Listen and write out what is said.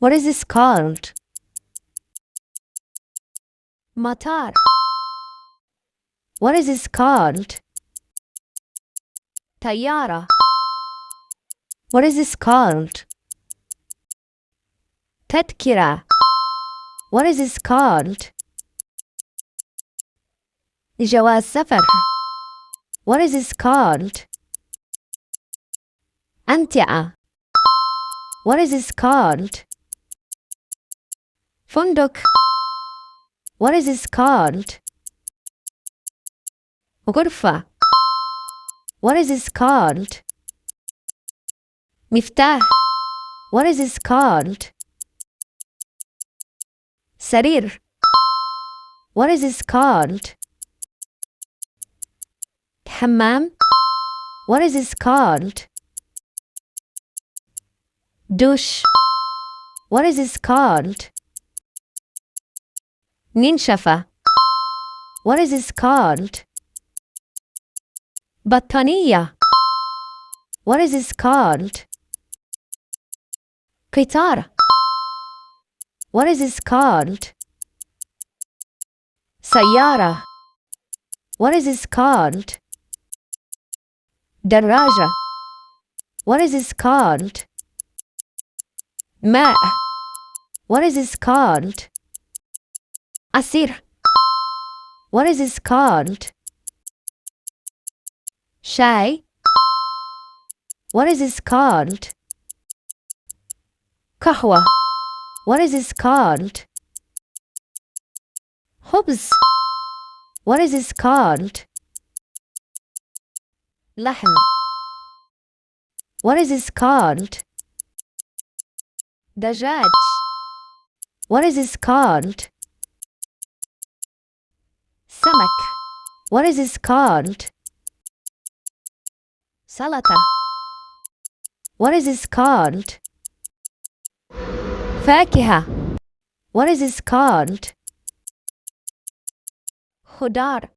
What is this called? مطار. What is this called? طيارة. What is this called? تذكرة. What is this called? جواز سفر. What is this called? أمتعة. What is this called? فندق. What is this called? غرفة. What is this called? مفتاح. What is this called? سرير. What is this called? حمام. What is this called? douche. What is this called? ننشفة. What is this called? بطانية. What is this called? قطار. What is this called? سيارة. What is this called? دراجة. What is this called? ماء. What is this called? عصير. What is this called? شاي. What is this called? قهوة. What is this called? خبز. What is this called? لحم. What is this called? دجاج. What is this called? سمك. What is this called? سلطة. What is this called? فاكهة. What is this called? خضار.